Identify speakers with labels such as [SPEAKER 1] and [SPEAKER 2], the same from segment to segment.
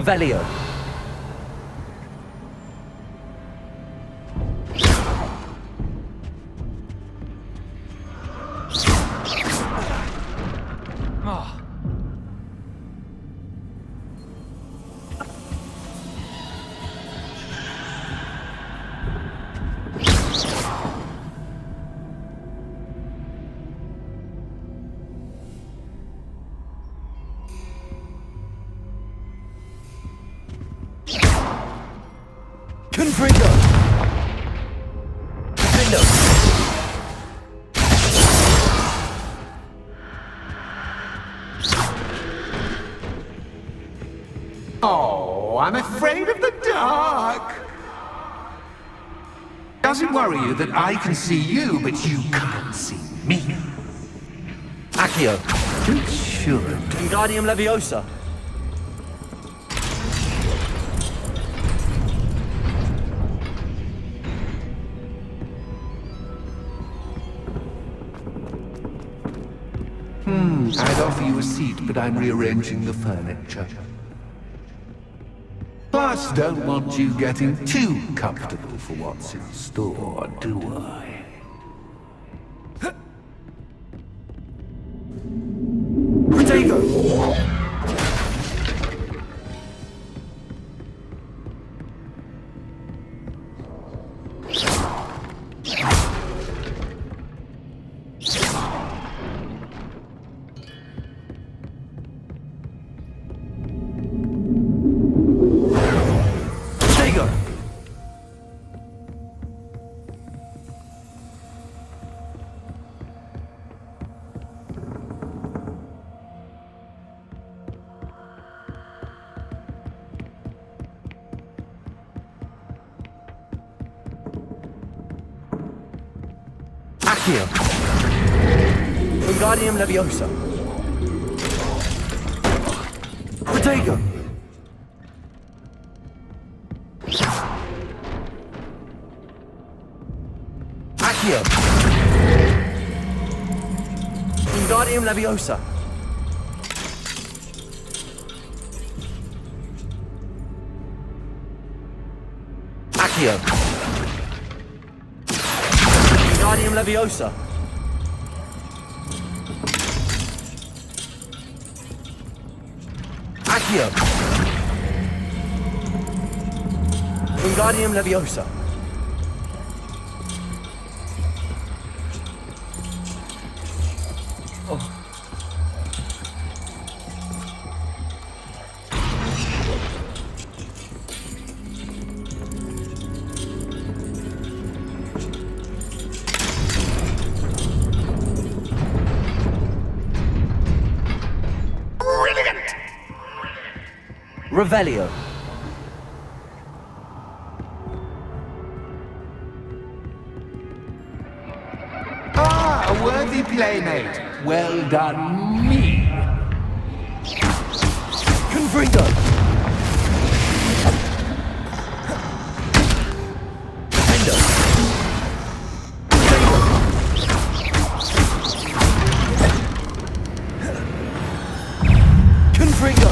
[SPEAKER 1] Revelio. Confringo! Defendo!
[SPEAKER 2] Oh, I'm afraid of the dark. Does it worry you that I can see you, but you can't see me?
[SPEAKER 1] Accio.
[SPEAKER 2] It should.
[SPEAKER 1] Wingardium Leviosa.
[SPEAKER 2] I'd offer you a seat, but I'm rearranging the furniture. Plus, don't want you getting too comfortable for what's in store, do I?
[SPEAKER 1] Protego! Accio. Wingardium Leviosa. Protego. Accio. Wingardium Leviosa. Accio. Wingardium Leviosa. Accio. Wingardium Leviosa. Revelio.
[SPEAKER 2] Ah, a worthy playmate. Well done, me.
[SPEAKER 1] Confringo. Defendo. Confringo.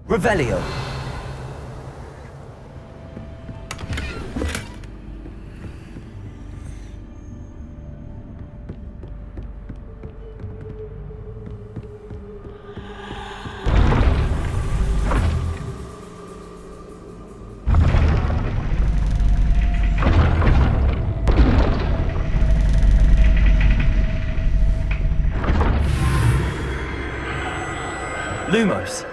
[SPEAKER 1] Revelio. Lumos.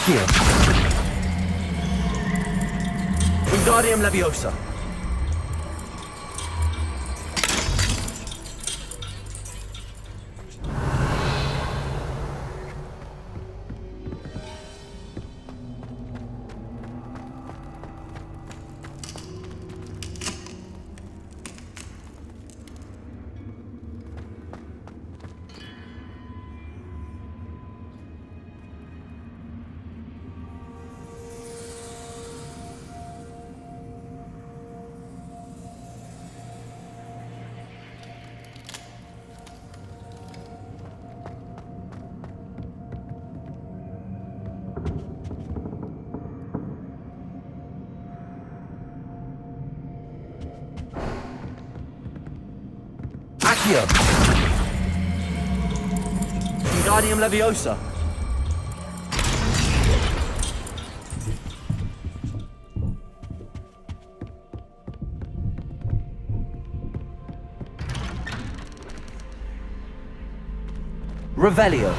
[SPEAKER 1] Accio. Wingardium Leviosa. Accio. Wingardium Leviosa. Revelio.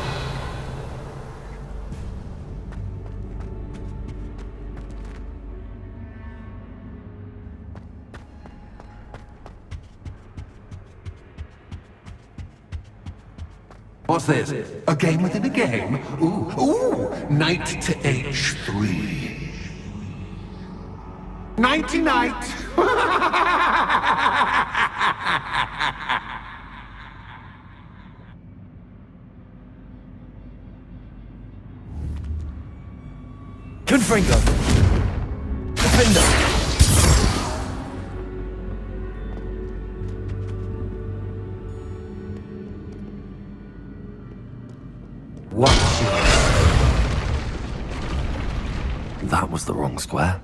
[SPEAKER 2] What's this? A game within a game? Ooh, knight to h3. Nighty-night!
[SPEAKER 1] Confringo. Defender.
[SPEAKER 2] Watch it.
[SPEAKER 1] That was the wrong square.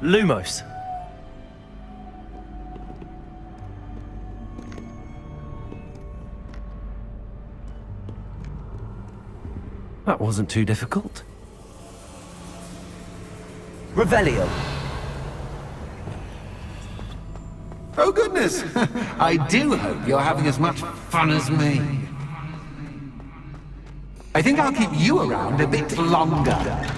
[SPEAKER 1] Lumos. That wasn't too difficult. Revelio.
[SPEAKER 2] Oh goodness! I do hope you're having as much fun as me. I think I'll keep you around a bit longer.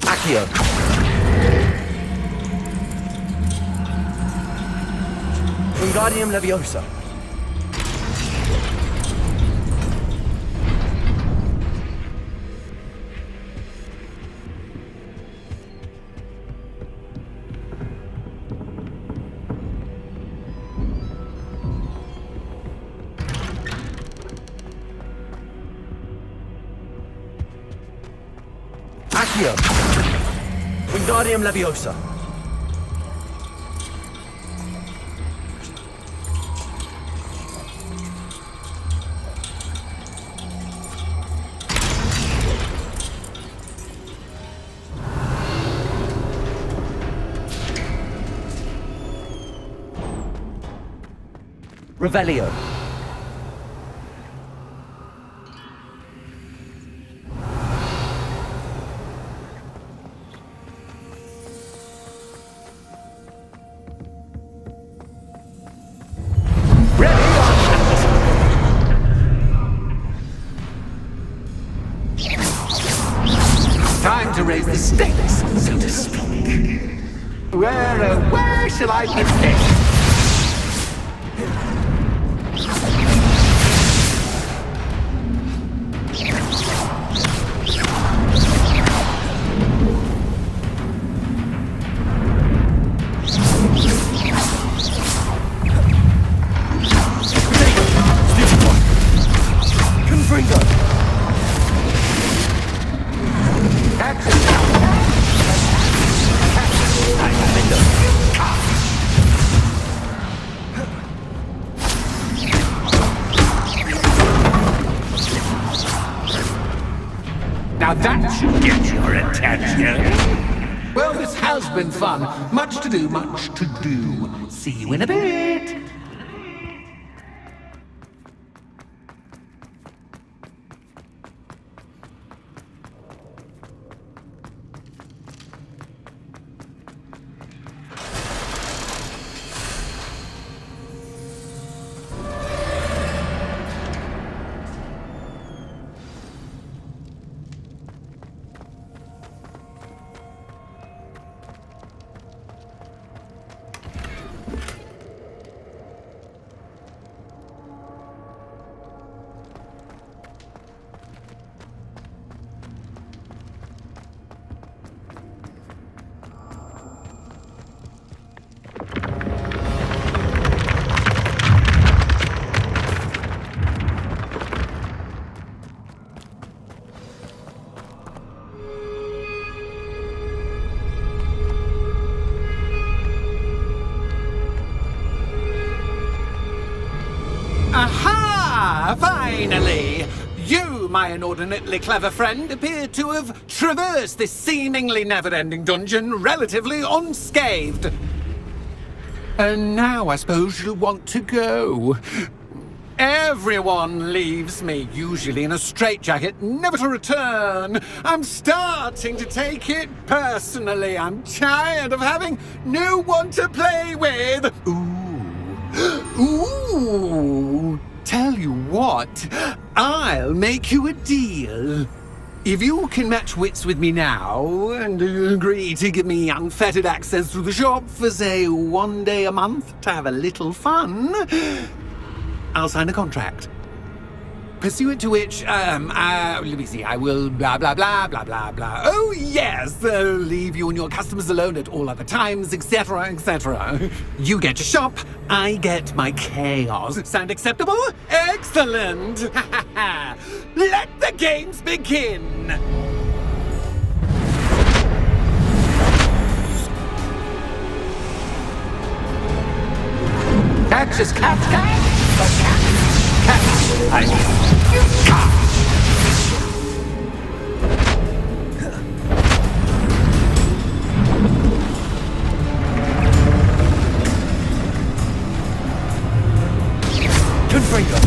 [SPEAKER 1] Accio. Wingardium Leviosa. Accio. Wingardium Leviosa. Revelio.
[SPEAKER 2] Time to raise the stakes, so to speak. Where shall I begin?
[SPEAKER 1] Confringo.
[SPEAKER 2] Now that should get your attention. Well, this has been fun. Much to do, much to do. See you in a bit. Aha! Finally! You, my inordinately clever friend, appear to have traversed this seemingly never-ending dungeon relatively unscathed. And now I suppose you'll want to go. Everyone leaves me, usually in a straitjacket, never to return. I'm starting to take it personally. I'm tired of having no one to play with. Ooh, tell you what, I'll make you a deal. If you can match wits with me now, and agree to give me unfettered access through the shop for, say, 1 day a month to have a little fun, I'll sign a contract. Pursuant to which, let me see, I will blah, blah, blah, blah, blah, blah. Oh, yes, leave you and your customers alone at all other times, etc., etc. You get your shop, I get my chaos. Sound acceptable? Excellent! Let the games begin! Catch as cat, cat. I
[SPEAKER 1] Confringo.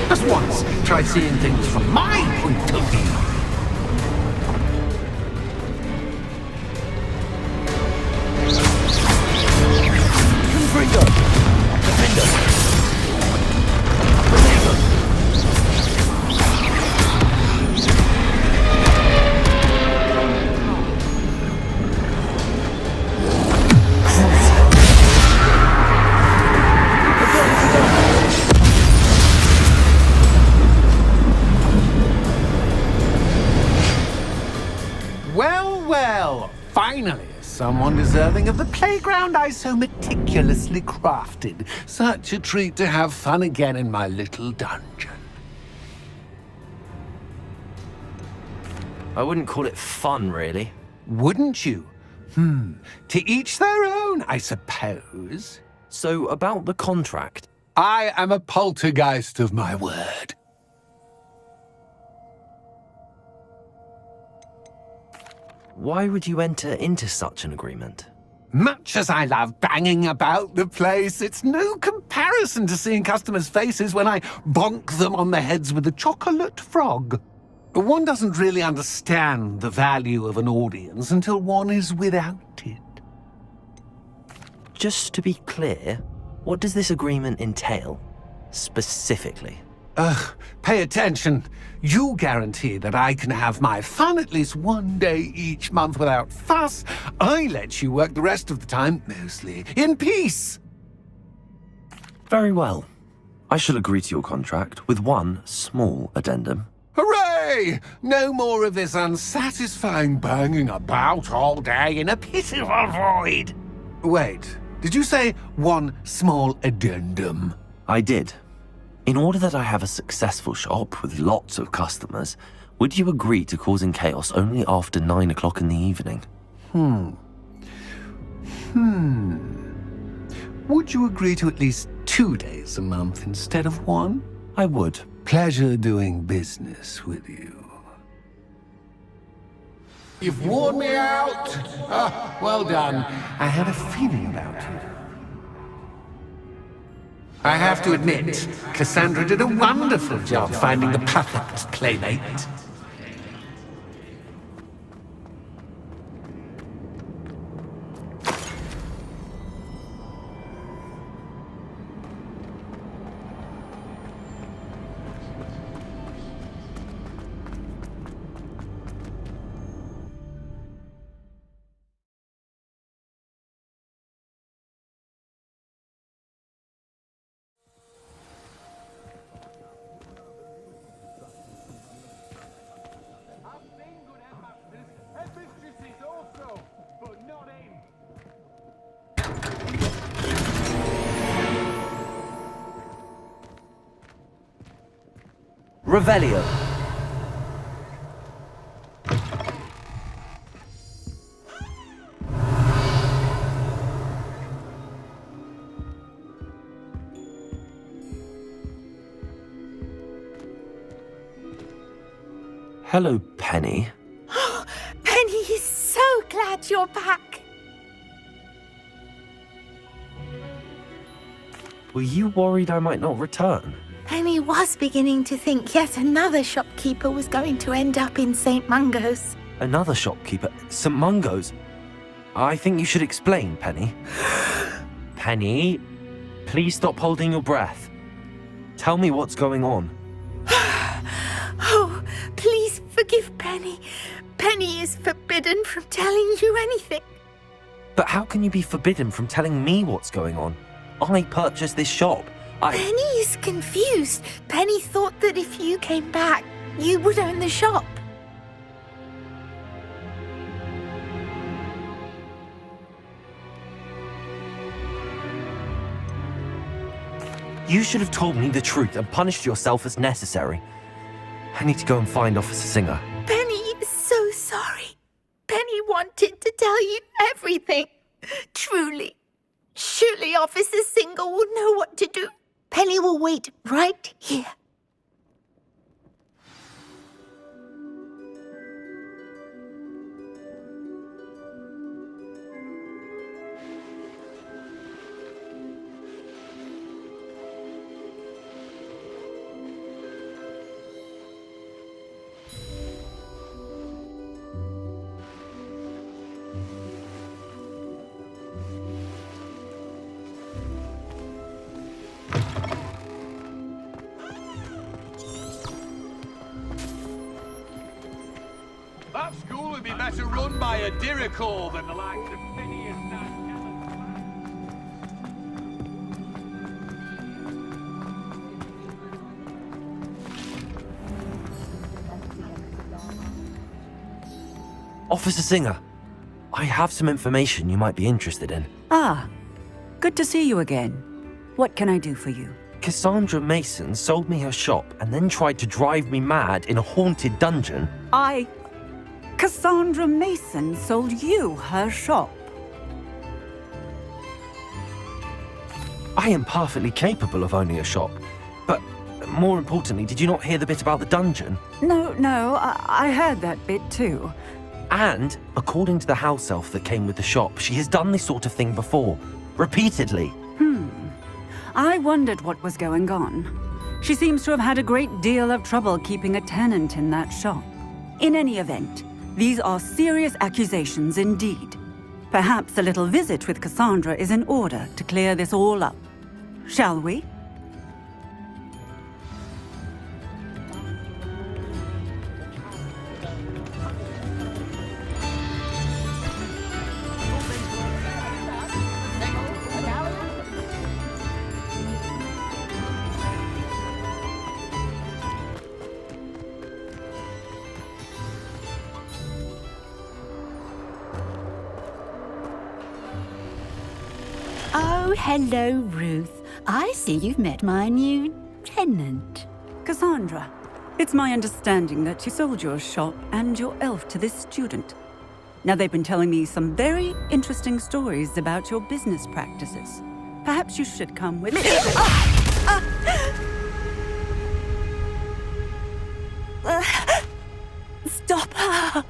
[SPEAKER 2] Just once, try seeing things from my point of view. someone deserving of the playground I so meticulously crafted. Such a treat to have fun again in my little dungeon.
[SPEAKER 1] I wouldn't call it fun, really.
[SPEAKER 2] Wouldn't you? To each their own, I suppose.
[SPEAKER 1] So, about the contract.
[SPEAKER 2] I am a poltergeist of my word.
[SPEAKER 1] Why would you enter into such an agreement?
[SPEAKER 2] Much as I love banging about the place, it's no comparison to seeing customers' faces when I bonk them on the heads with a chocolate frog. One doesn't really understand the value of an audience until one is without it.
[SPEAKER 1] Just to be clear, what does this agreement entail, specifically?
[SPEAKER 2] Pay attention. You guarantee that I can have my fun at least one day each month without fuss. I let you work the rest of the time, mostly, in peace.
[SPEAKER 1] Very well. I shall agree to your contract with one small addendum.
[SPEAKER 2] Hooray! No more of this unsatisfying banging about all day in a pitiful void. Wait, did you say one small addendum?
[SPEAKER 1] I did. In order that I have a successful shop with lots of customers, would you agree to causing chaos only after 9 o'clock in the evening?
[SPEAKER 2] Would you agree to at least 2 days a month instead of one?
[SPEAKER 1] I would.
[SPEAKER 2] Pleasure doing business with you. You've worn me out. Well done. I had a feeling about you. I have to admit, Cassandra did a wonderful job finding the perfect playmate.
[SPEAKER 1] Revelio. Hello, Penny.
[SPEAKER 3] Penny is so glad you're back.
[SPEAKER 1] Were you worried I might not return?
[SPEAKER 3] Penny was beginning to think yet another shopkeeper was going to end up in St. Mungo's.
[SPEAKER 1] Another shopkeeper? St. Mungo's? I think you should explain, Penny. Penny, please stop holding your breath. Tell me what's going on.
[SPEAKER 3] Oh, please forgive Penny. Penny is forbidden from telling you anything.
[SPEAKER 1] But how can you be forbidden from telling me what's going on? I purchased this shop.
[SPEAKER 3] Penny is confused. Penny thought that if you came back, you would own the shop.
[SPEAKER 1] You should have told me the truth and punished yourself as necessary. I need to go and find Officer Singer.
[SPEAKER 3] Penny is so sorry. Penny wanted to tell you everything. Truly. Surely Officer Singer will know what to do. Penny will wait right here.
[SPEAKER 4] That school would be better run by a Dirical than the likes of Phineas and
[SPEAKER 1] Officer Singer, I I have some information you might be interested in.
[SPEAKER 5] Ah, good to see you again. What can I do for you?
[SPEAKER 1] Cassandra Mason sold me her shop and then tried to drive me mad in a haunted dungeon.
[SPEAKER 5] Cassandra Mason sold you her shop.
[SPEAKER 1] I am perfectly capable of owning a shop. But more importantly, did you not hear the bit about the dungeon?
[SPEAKER 5] No, I heard that bit too.
[SPEAKER 1] And, according to the house elf that came with the shop, she has done this sort of thing before. Repeatedly.
[SPEAKER 5] I wondered what was going on. She seems to have had a great deal of trouble keeping a tenant in that shop. In any event, these are serious accusations indeed. Perhaps a little visit with Cassandra is in order to clear this all up. Shall we?
[SPEAKER 3] Oh, hello, Ruth. I see you've met my new tenant.
[SPEAKER 5] Cassandra, it's my understanding that you sold your shop and your elf to this student. Now, they've been telling me some very interesting stories about your business practices. Perhaps you should come with me.
[SPEAKER 3] Stop her!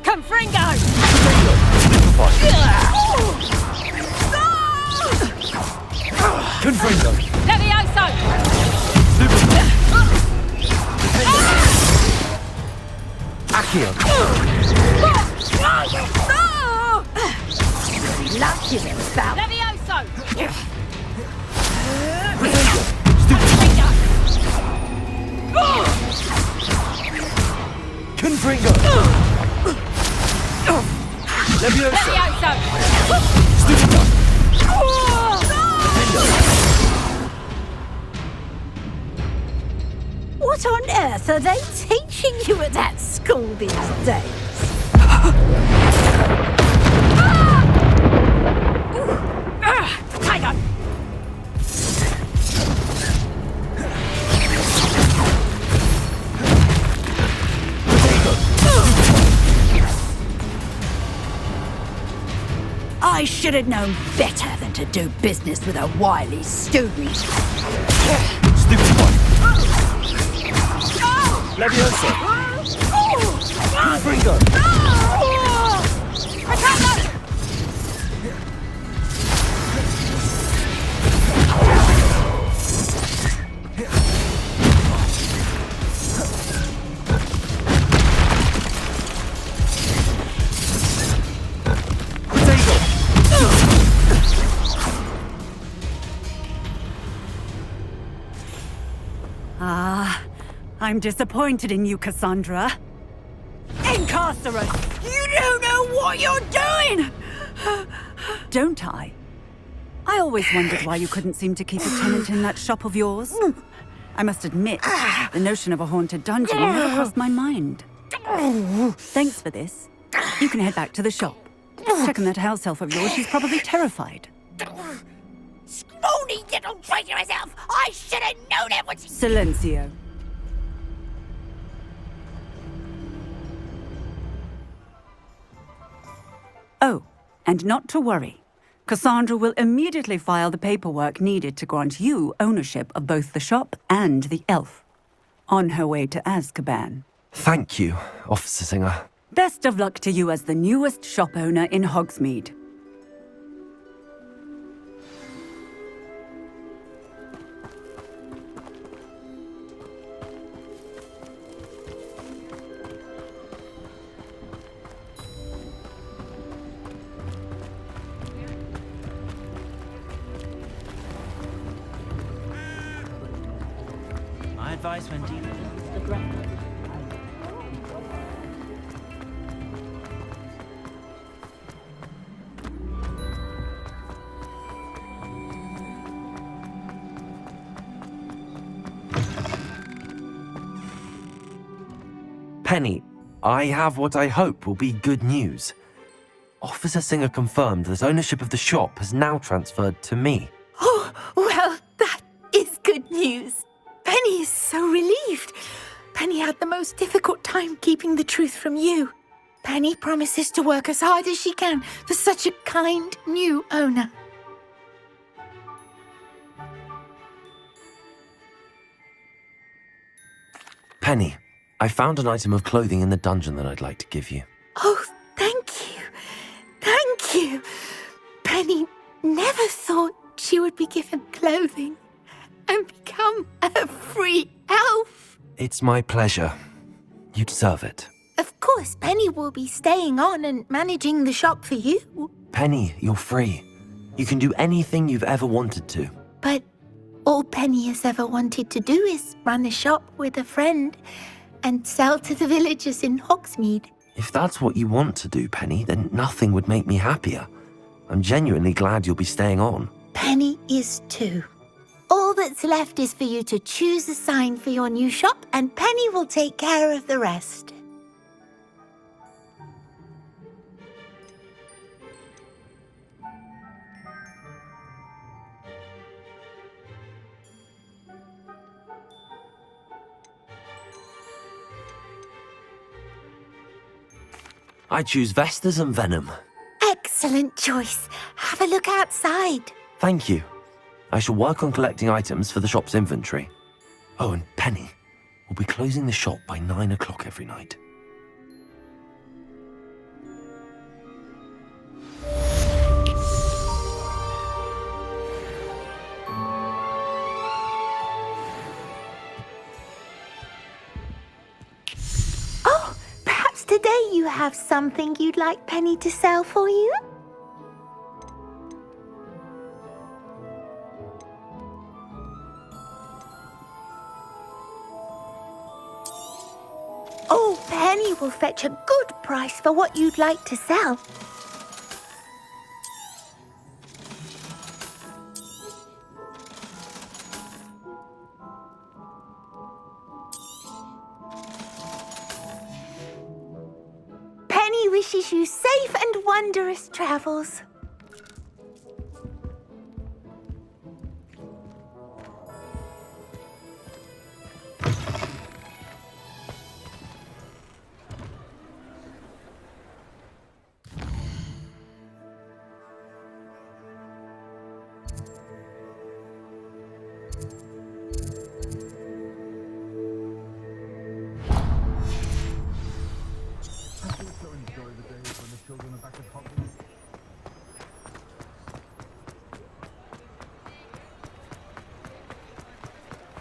[SPEAKER 5] Confringo!
[SPEAKER 1] Confringo!
[SPEAKER 5] Levioso!
[SPEAKER 1] Accio!
[SPEAKER 3] Luck is about.
[SPEAKER 5] Levioso!
[SPEAKER 1] Confringo! Levioso!
[SPEAKER 3] What on earth are they teaching you at that school these days?
[SPEAKER 5] Hang on!
[SPEAKER 3] I should have known better than to do business with a wily student.
[SPEAKER 1] Stupid one! Levioso! Confringo!
[SPEAKER 5] I'm disappointed in you, Cassandra. Incarcerate!
[SPEAKER 3] You don't know what you're doing!
[SPEAKER 5] Don't I? I always wondered why you couldn't seem to keep a tenant in that shop of yours. I must admit, the notion of a haunted dungeon never crossed my mind. Thanks for this. You can head back to the shop. Check on that house elf of yours. She's probably terrified.
[SPEAKER 3] Scrawny little traitor herself! I should have known it was...
[SPEAKER 5] Silencio. Oh, and not to worry. Cassandra will immediately file the paperwork needed to grant you ownership of both the shop and the elf. On her way to Azkaban.
[SPEAKER 1] Thank you, Officer Singer.
[SPEAKER 5] Best of luck to you as the newest shop owner in Hogsmeade.
[SPEAKER 6] My advice when dealing with the ground.
[SPEAKER 1] Penny, I have what I hope will be good news. Officer Singer confirmed that ownership of the shop has now transferred to me.
[SPEAKER 3] Oh, well, that is good news. Penny is so relieved. Penny had the most difficult time keeping the truth from you. Penny promises to work as hard as she can for such a kind new owner.
[SPEAKER 1] Penny, I found an item of clothing in the dungeon that I'd like to give you.
[SPEAKER 3] Oh, thank you. Thank you. Penny never thought she would be given clothing and become a free elf.
[SPEAKER 1] It's my pleasure. You deserve it.
[SPEAKER 3] Of course, Penny will be staying on and managing the shop for you.
[SPEAKER 1] Penny, you're free. You can do anything you've ever wanted to.
[SPEAKER 3] But all Penny has ever wanted to do is run a shop with a friend and sell to the villagers in Hogsmeade.
[SPEAKER 1] If that's what you want to do, Penny, then nothing would make me happier. I'm genuinely glad you'll be staying on.
[SPEAKER 3] Penny is too. All that's left is for you to choose a sign for your new shop, and Penny will take care of the rest.
[SPEAKER 1] I choose Vestas and Venom.
[SPEAKER 3] Excellent choice. Have a look outside.
[SPEAKER 1] Thank you. I shall work on collecting items for the shop's inventory. Oh, and Penny, we'll be closing the shop by 9 o'clock every night.
[SPEAKER 3] Oh, perhaps today you have something you'd like Penny to sell for you? Oh, Penny will fetch a good price for what you'd like to sell. Penny wishes you safe and wondrous travels.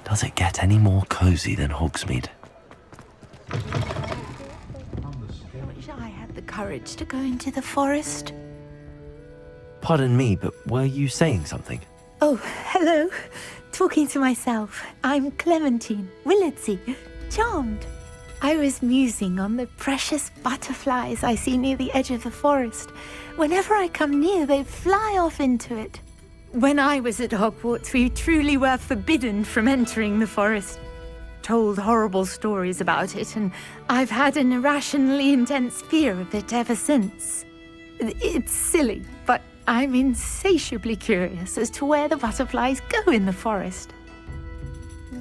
[SPEAKER 1] Does it get any more cozy than Hogsmeade?
[SPEAKER 3] Wish I had the courage to go into the forest.
[SPEAKER 1] Pardon me, but were you saying something?
[SPEAKER 3] Oh, hello. Talking to myself. I'm Clementine Willardsey, charmed. I was musing on the precious butterflies I see near the edge of the forest. Whenever I come near, they fly off into it. When I was at Hogwarts, we truly were forbidden from entering the forest. Told horrible stories about it, and I've had an irrationally intense fear of it ever since. It's silly, but I'm insatiably curious as to where the butterflies go in the forest.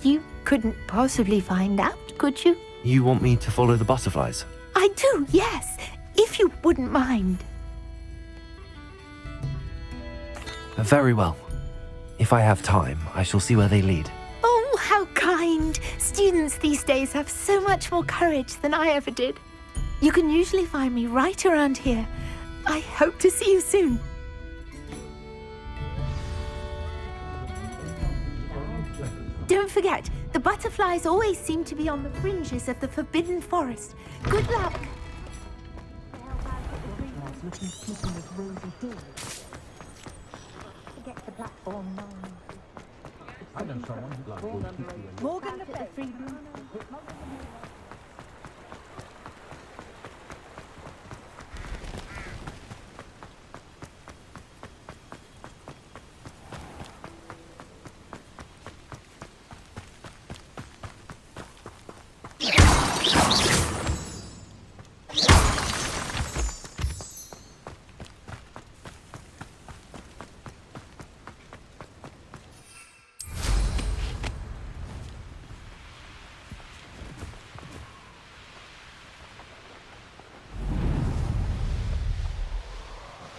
[SPEAKER 3] You couldn't possibly find out, could you?
[SPEAKER 1] You want me to follow the butterflies?
[SPEAKER 3] I do, yes, if you wouldn't mind.
[SPEAKER 1] Very well. If I have time, I shall see where they lead.
[SPEAKER 3] Oh, how kind. Students these days have so much more courage than I ever did. You can usually find me right around here. I hope to see you soon. Don't forget, the butterflies always seem to be on the fringes of the Forbidden Forest. Good luck.
[SPEAKER 7] I know someone who'd like to keep you.
[SPEAKER 3] Morgan Lefebvre.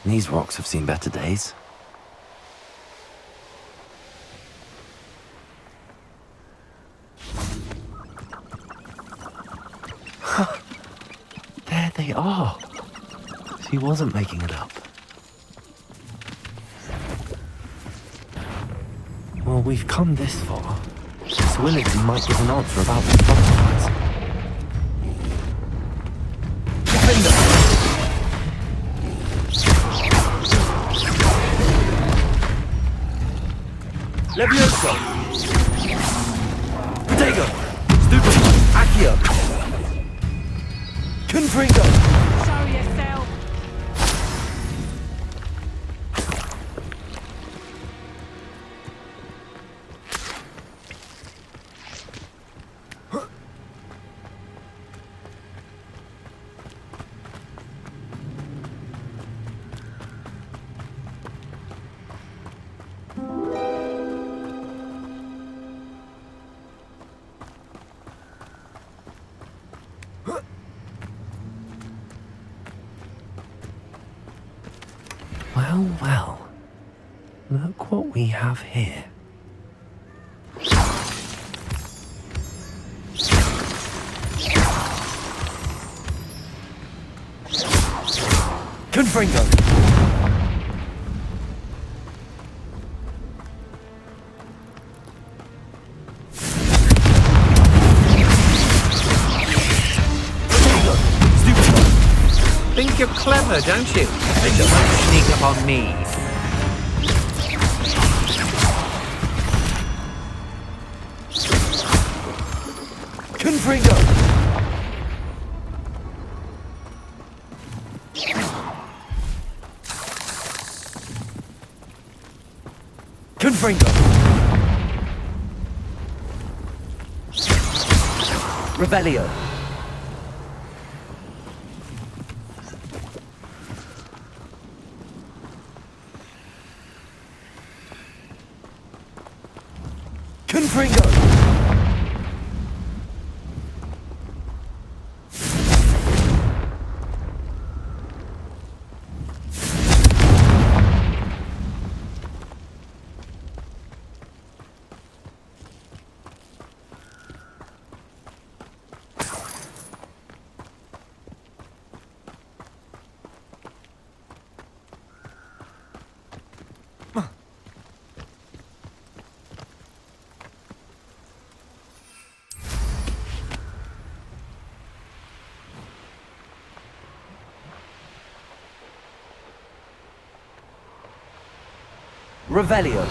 [SPEAKER 1] These rocks have seen better days. There they are. She wasn't making it up. Well, we've come this far. Miss Willity might give an answer about the butterflies. Levioso! Protego! Stupid! Accio! Confringo!
[SPEAKER 6] Show yourself!
[SPEAKER 1] Well, well. Look what we have here. Confringo!
[SPEAKER 2] Think you're clever, don't you? Then you won't sneak up on me.
[SPEAKER 1] Confringo! Confringo! Revelio! Confringo! Revelio.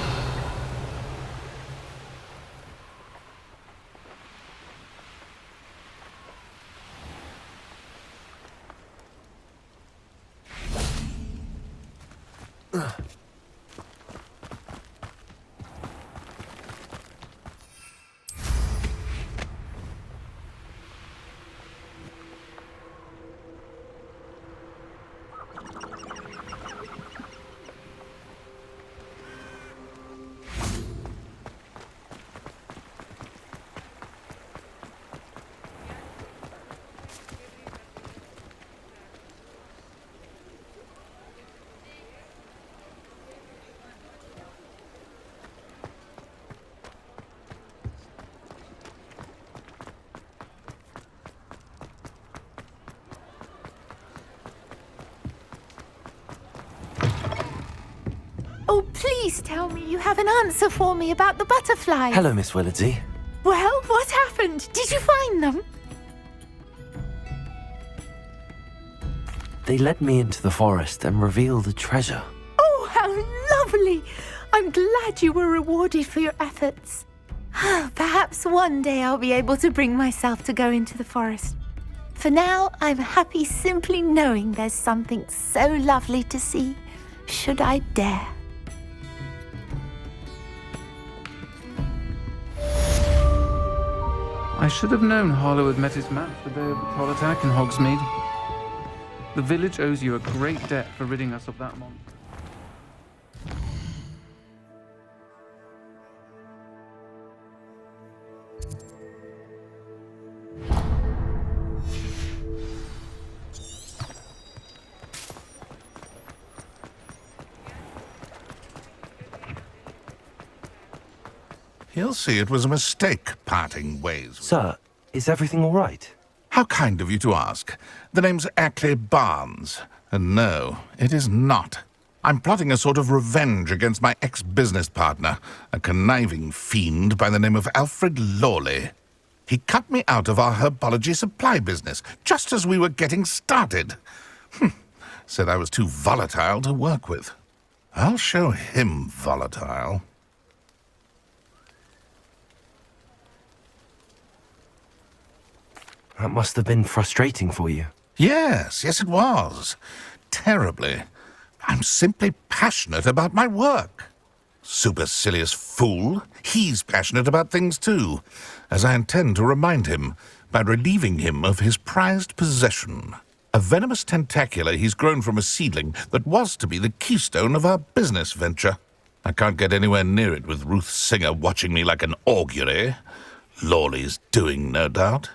[SPEAKER 3] Oh, please tell me you have an answer for me about the butterflies.
[SPEAKER 1] Hello, Miss Willity.
[SPEAKER 3] Well, what happened? Did you find them?
[SPEAKER 1] They led me into the forest and revealed a treasure.
[SPEAKER 3] Oh, how lovely! I'm glad you were rewarded for your efforts. Perhaps one day I'll be able to bring myself to go into the forest. For now, I'm happy simply knowing there's something so lovely to see, should I dare.
[SPEAKER 8] I should have known Harlow had met his match the day of the troll attack in Hogsmeade. The village owes you a great debt for ridding us of that monster.
[SPEAKER 9] He'll see it was a mistake parting ways.
[SPEAKER 1] Sir, is everything all right?
[SPEAKER 9] How kind of you to ask. The name's Ackley Barnes. And no, it is not. I'm plotting a sort of revenge against my ex-business partner, a conniving fiend by the name of Alfred Lawley. He cut me out of our herbology supply business, just as we were getting started. Said I was too volatile to work with. I'll show him volatile.
[SPEAKER 1] That must have been frustrating for you.
[SPEAKER 9] Yes, it was. Terribly. I'm simply passionate about my work. Supercilious fool. He's passionate about things too, as I intend to remind him by relieving him of his prized possession. A venomous tentacula he's grown from a seedling that was to be the keystone of our business venture. I can't get anywhere near it with Ruth Singer watching me like an augury. Lawley's doing, no doubt.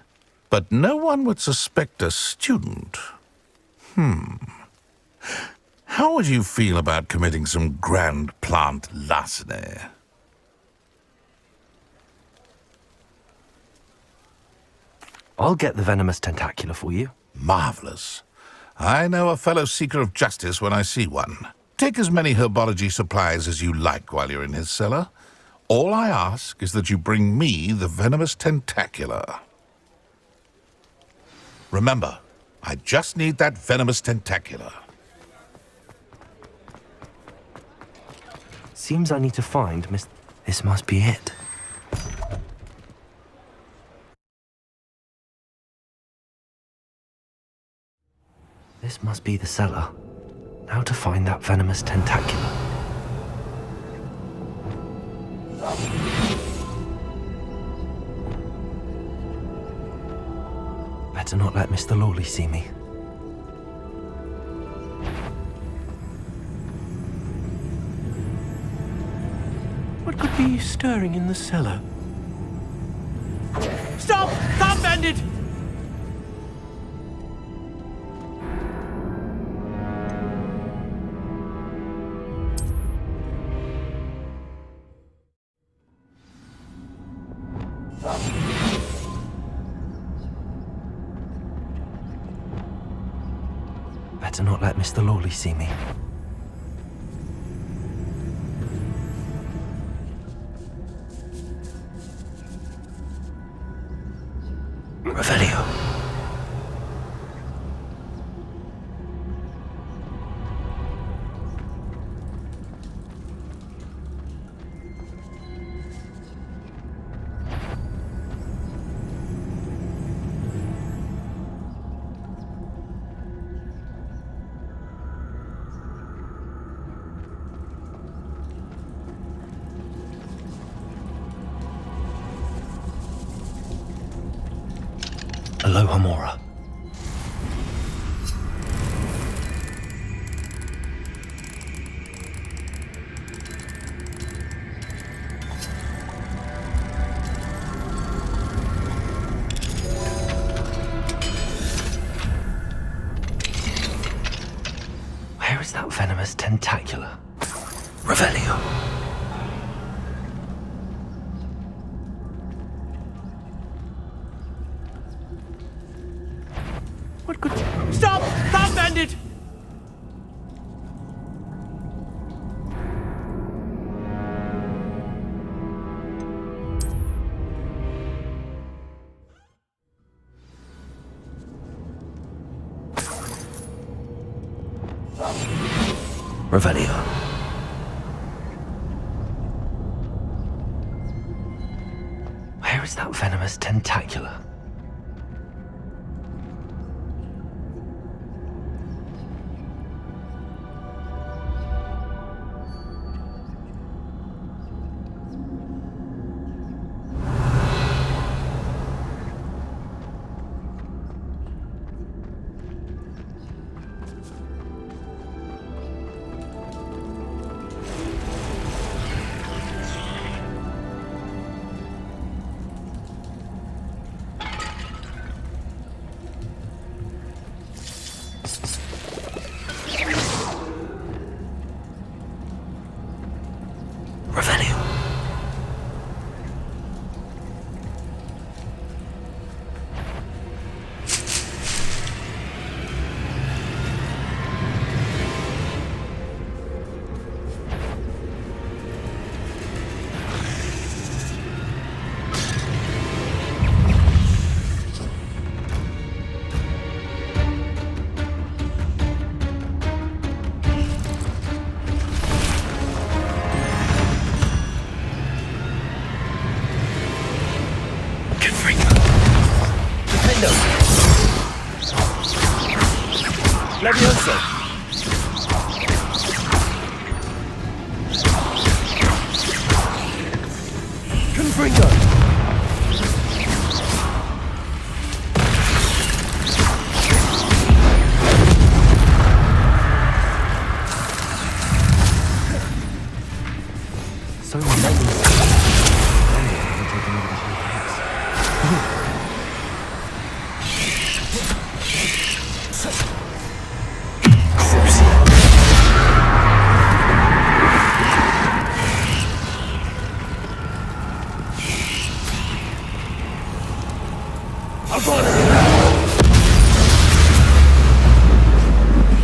[SPEAKER 9] But no one would suspect a student. How would you feel about committing some grand plant larceny?
[SPEAKER 1] I'll get the venomous tentacula for you.
[SPEAKER 9] Marvelous. I know a fellow seeker of justice when I see one. Take as many herbology supplies as you like while you're in his cellar. All I ask is that you bring me the venomous tentacula. Remember, I just need that venomous tentacula.
[SPEAKER 1] Seems I need to find Miss... This must be it. This must be the cellar. Now to find that venomous tentacula. Better not let Mr. Lawley see me. What could be stirring in the cellar?
[SPEAKER 6] Stop! Stop, bandit!
[SPEAKER 1] Better not let Mr. Lawley see me. Revelio. Aloha Mora. Where is that venomous tentacula? Revelio.
[SPEAKER 6] Stop! Stop, bandit!
[SPEAKER 1] Revelio. Where is that venomous tentacula? Confringo! So relentless. Wonder if they're taking over the whole place.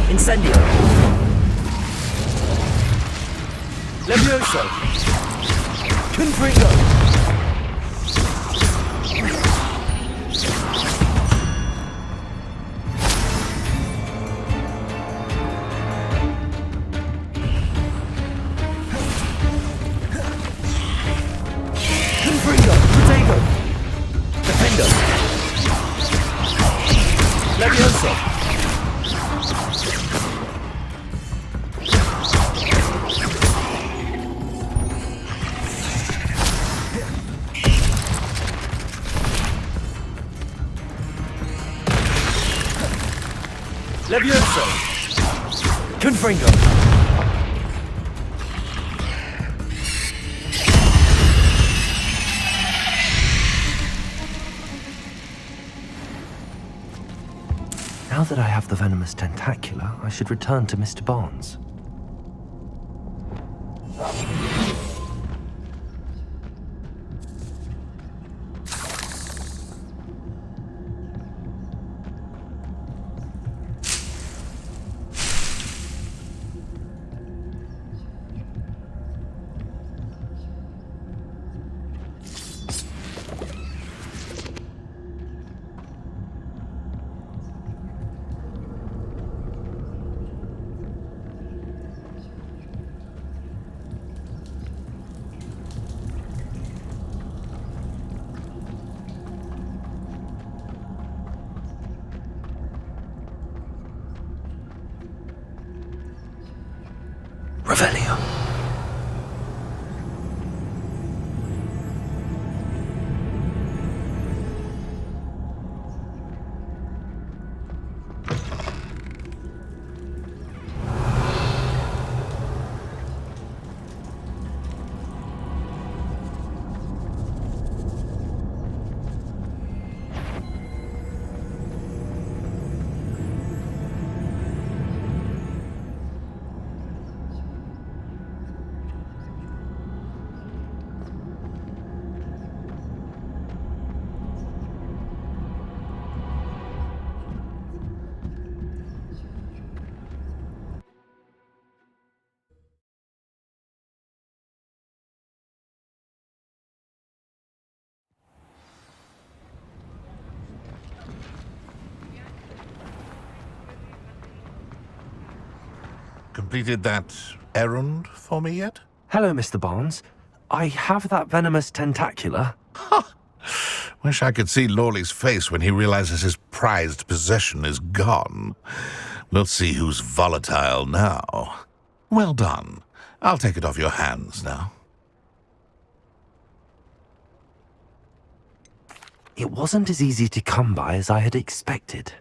[SPEAKER 1] Incendio. Levioso. Confringo. Confringo. Protego. Defendo. Levioso. Levioso! Confringo! Now that I have the venomous tentacula, I should return to Mr. Barnes. Revelio.
[SPEAKER 9] Completed that errand for me yet?
[SPEAKER 1] Hello, Mr. Barnes. I have that venomous tentacula.
[SPEAKER 9] Wish I could see Lawley's face when he realizes his prized possession is gone. We'll see who's volatile now. Well done. I'll take it off your hands now.
[SPEAKER 1] It wasn't as easy to come by as I had expected.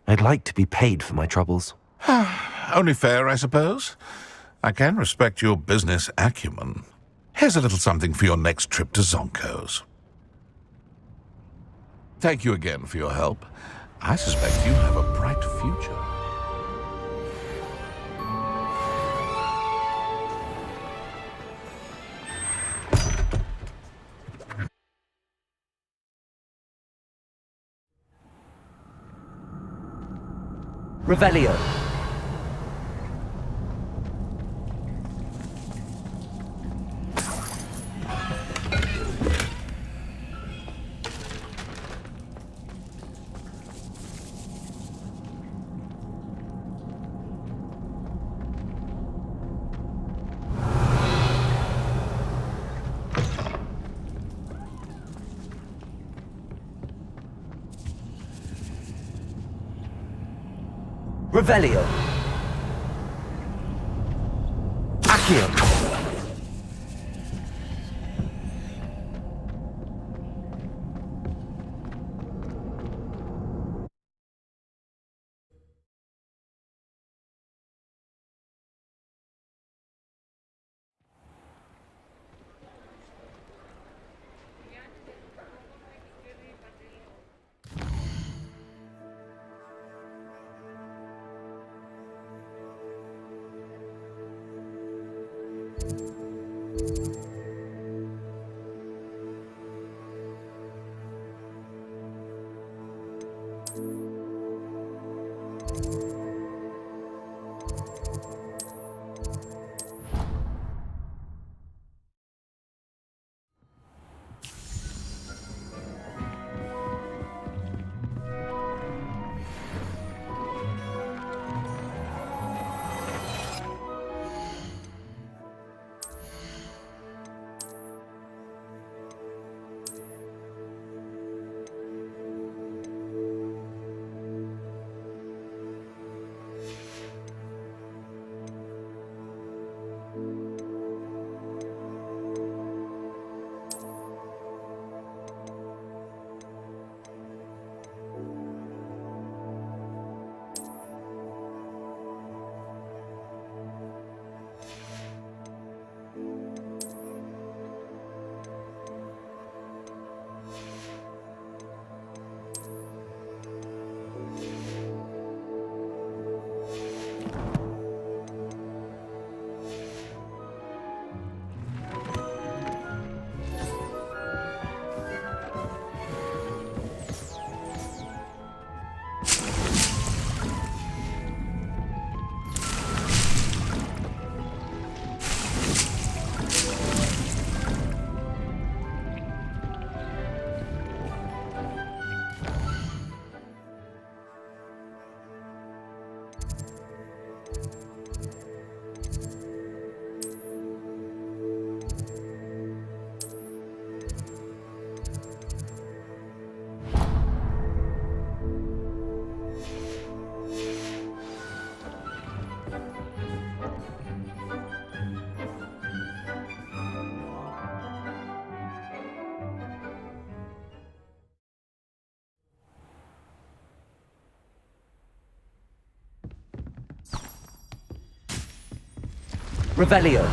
[SPEAKER 1] I'd like to be paid for my troubles.
[SPEAKER 9] Only fair, I suppose. I can respect your business acumen. Here's a little something for your next trip to Zonko's. Thank you again for your help. I suspect you have a bright future.
[SPEAKER 1] Revelio. Revelio. Accio. Revelio.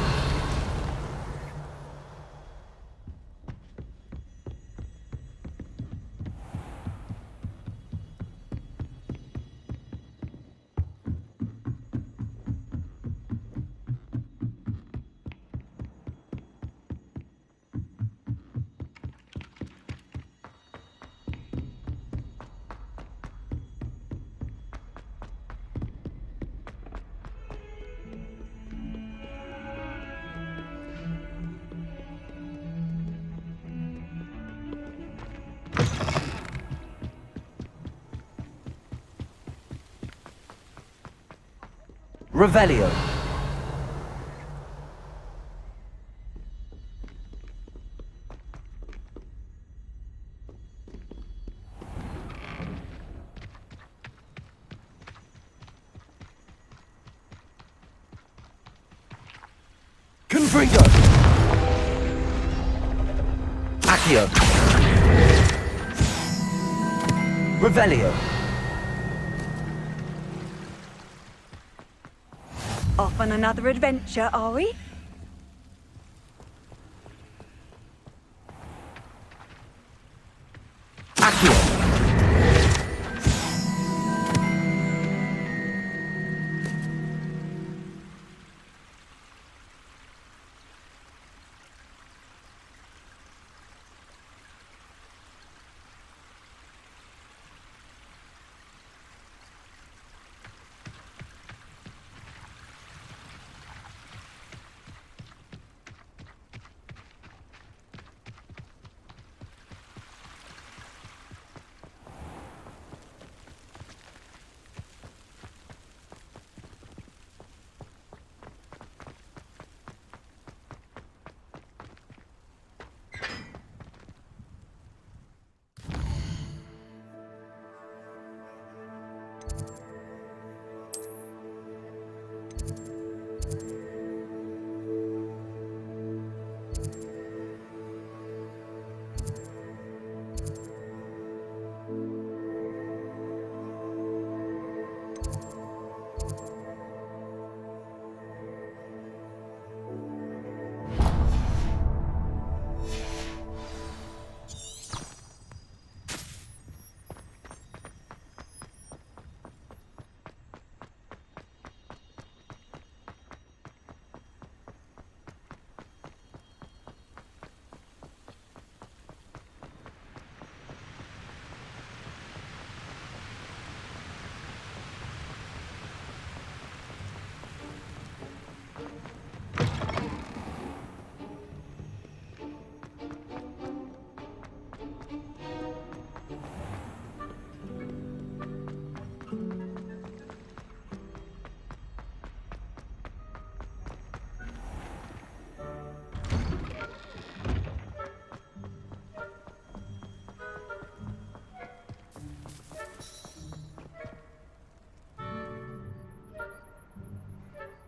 [SPEAKER 1] Revelio. Confringo. Accio. Revelio.
[SPEAKER 5] Off on another adventure, are we?
[SPEAKER 1] Accio.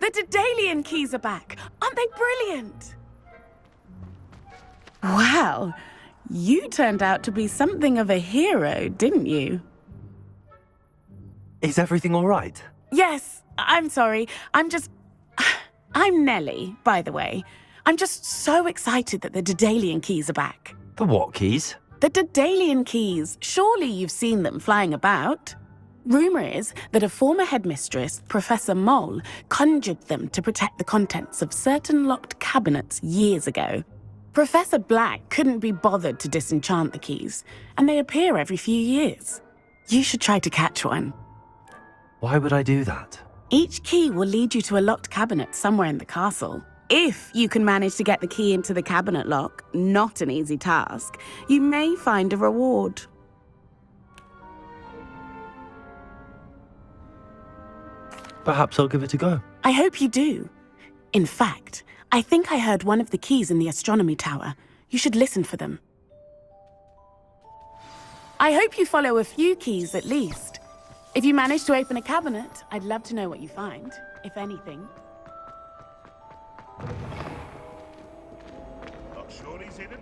[SPEAKER 10] The Daedalian keys are back! Aren't they brilliant? Wow, you turned out to be something of a hero, didn't you?
[SPEAKER 1] Is everything all right?
[SPEAKER 10] Yes, I'm sorry. I'm Nellie, by the way. I'm just so excited that the Daedalian keys are back.
[SPEAKER 1] The what keys?
[SPEAKER 10] The Daedalian keys. Surely you've seen them flying about. Rumour is that a former headmistress, Professor Mole, conjured them to protect the contents of certain locked cabinets years ago. Professor Black couldn't be bothered to disenchant the keys, and they appear every few years. You should try to catch one.
[SPEAKER 1] Why would I do that?
[SPEAKER 10] Each key will lead you to a locked cabinet somewhere in the castle. If you can manage to get the key into the cabinet lock, not an easy task, you may find a reward.
[SPEAKER 1] Perhaps I'll give it a go.
[SPEAKER 10] I hope you do. In fact, I think I heard one of the keys in the astronomy tower. You should listen for them. I hope you follow a few keys at least. If you manage to open a cabinet, I'd love to know what you find, if anything.
[SPEAKER 9] Not sure he's in it.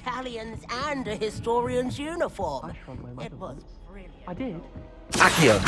[SPEAKER 11] battalions and a historian's uniform. It was brilliant.
[SPEAKER 6] I did.
[SPEAKER 1] Accio!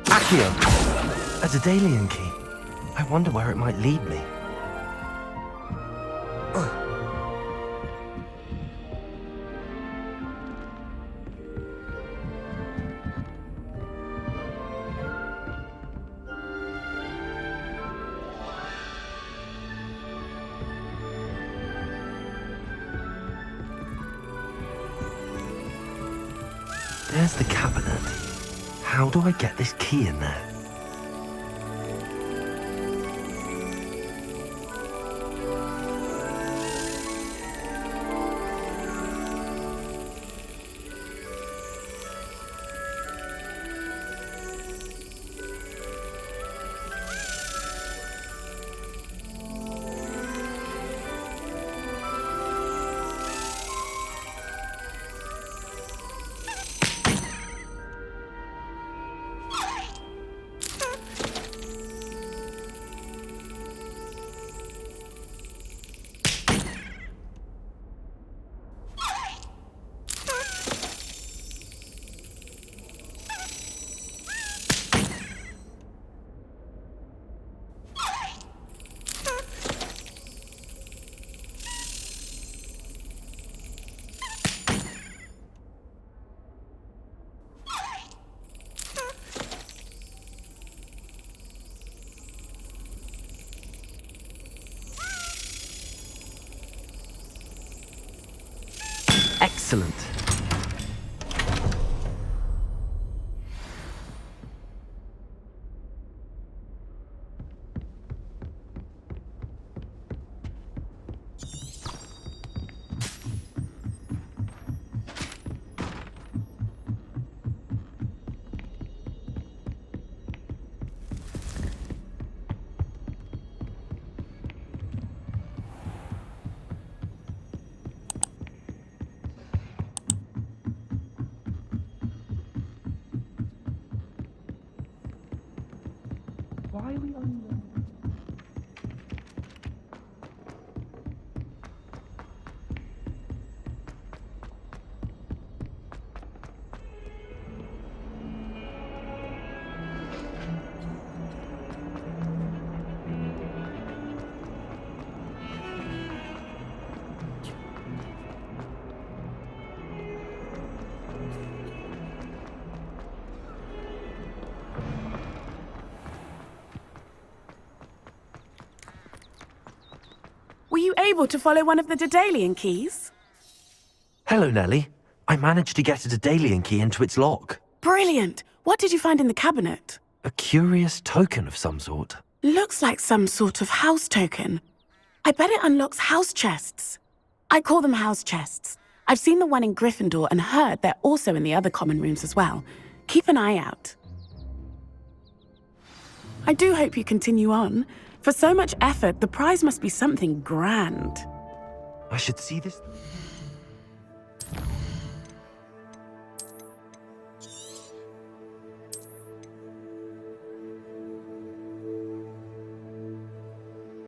[SPEAKER 1] Accio! A Daedalian key. I wonder where it might lead me. There's the cabinet. How do I get this key in there? Excellent.
[SPEAKER 6] Why are we on the...
[SPEAKER 10] Were you able to follow one of the Daedalian keys?
[SPEAKER 1] Hello, Nellie. I managed to get a Daedalian key into its lock.
[SPEAKER 10] Brilliant! What did you find in the cabinet?
[SPEAKER 1] A curious token of some sort.
[SPEAKER 10] Looks like some sort of house token. I bet it unlocks house chests. I call them house chests. I've seen the one in Gryffindor and heard they're also in the other common rooms as well. Keep an eye out. I do hope you continue on. For so much effort, the prize must be something grand.
[SPEAKER 1] I should see this.